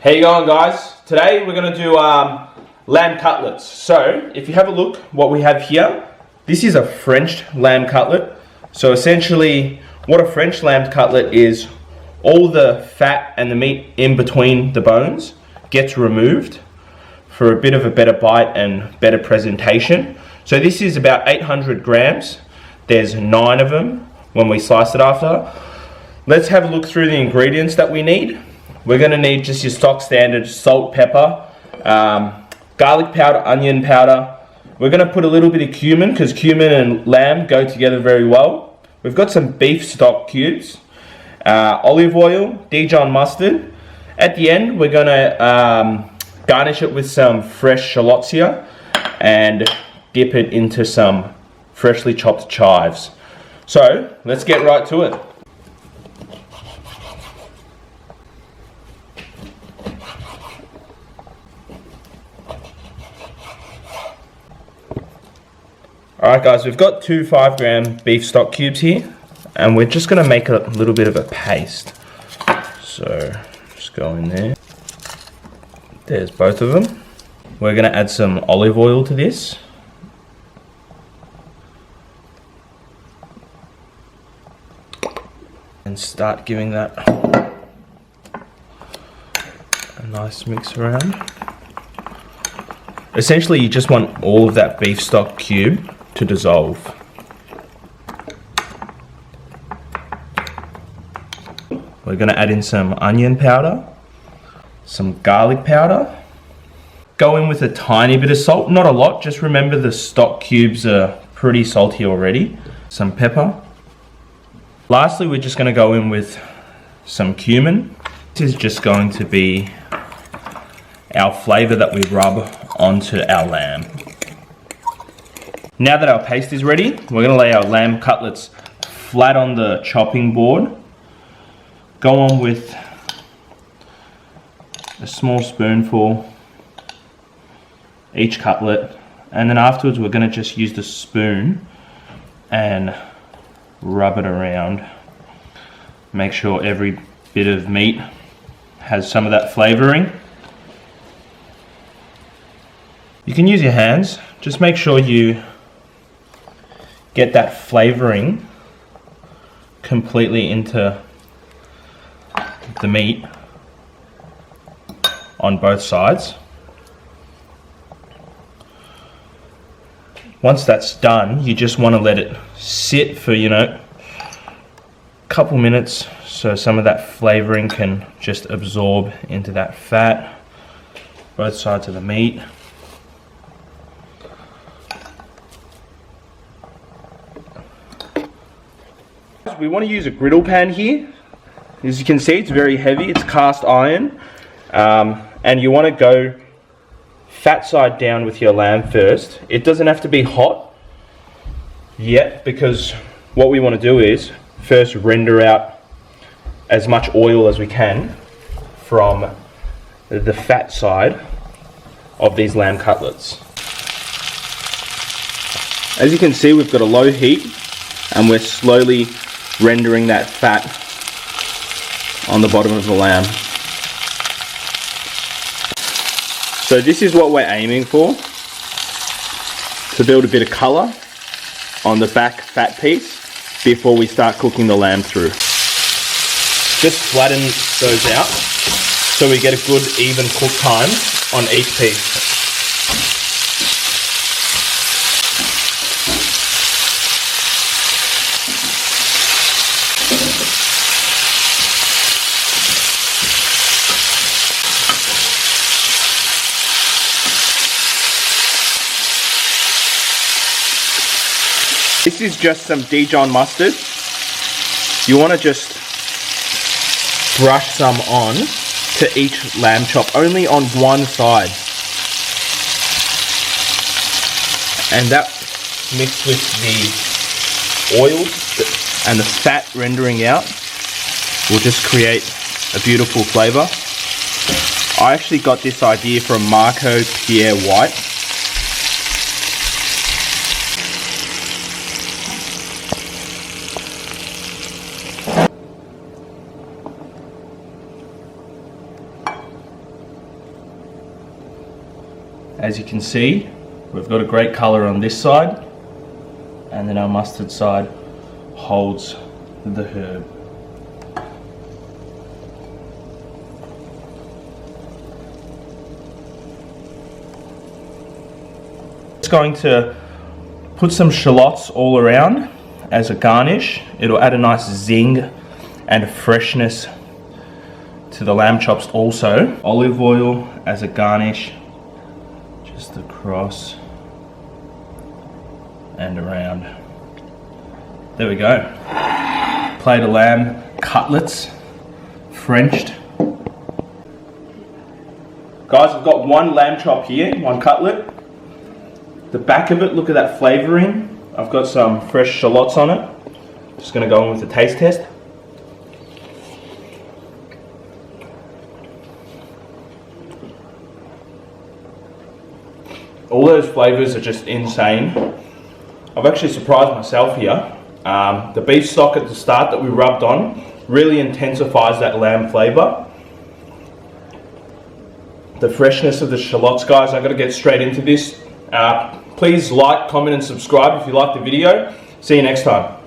How you going, guys? Today we're going to do lamb cutlets. So if you have a look what we have here, this is a French lamb cutlet. So essentially what a French lamb cutlet is, all the fat and the meat in between the bones gets removed for a bit of a better bite and better presentation. So this is about 800 grams. There's 9 of them when we slice it after. Let's have a look through the ingredients that we need. We're going to need just your stock standard salt, pepper, garlic powder, onion powder. We're going to put a little bit of cumin because cumin and lamb go together very well. We've got some beef stock cubes, olive oil, Dijon mustard. At the end, we're going to garnish it with some fresh shallots here and dip it into some freshly chopped chives. So let's get right to it. Alright guys, we've got 2 5-gram beef stock cubes here, and we're just going to make a little bit of a paste. So just go in there. There's both of them. We're going to add some olive oil to this. And start giving that a nice mix around. Essentially you just want all of that beef stock cube to dissolve. We're going to add in some onion powder, some garlic powder. Go in with a tiny bit of salt, not a lot, just remember the stock cubes are pretty salty already. Some pepper. Lastly, we're just going to go in with some cumin. This is just going to be our flavour that we rub onto our lamb. Now that our paste is ready, we're going to lay our lamb cutlets flat on the chopping board. Go on with a small spoonful each cutlet, and then afterwards we're going to just use the spoon and rub it around. Make sure every bit of meat has some of that flavouring. You can use your hands, just make sure you get that flavouring completely into the meat on both sides. Once that's done, you just want to let it sit for, a couple minutes so some of that flavouring can just absorb into that fat, both sides of the meat. We want to use a griddle pan here. As you can see, it's very heavy, it's cast iron, and you want to go fat side down with your lamb first. It doesn't have to be hot yet, because what we want to do is first render out as much oil as we can from the fat side of these lamb cutlets. As you can see, we've got a low heat and we're slowly rendering that fat on the bottom of the lamb. So this is what we're aiming for, to build a bit of colour on the back fat piece before we start cooking the lamb through. Just flatten those out so we get a good even cook time on each piece. This is just some Dijon mustard. You want to just brush some on to each lamb chop, only on one side. And that mixed with the oil and the fat rendering out will just create a beautiful flavour. I actually got this idea from Marco Pierre White. As you can see, we've got a great colour on this side, and then our mustard side holds the herb. Just going to put some shallots all around as a garnish. It'll add a nice zing and freshness to the lamb chops also. Olive oil as a garnish, just across and around. There we go. Plate of lamb cutlets, Frenched. Guys, I've got one lamb chop here, one cutlet. The back of it, look at that flavouring. I've got some fresh shallots on it. Just going to go in with a taste test. All those flavours are just insane. I've actually surprised myself here. The beef stock at the start that we rubbed on really intensifies that lamb flavour. The freshness of the shallots, guys. I'm going to get straight into this. Please like, comment and subscribe if you like the video. See you next time.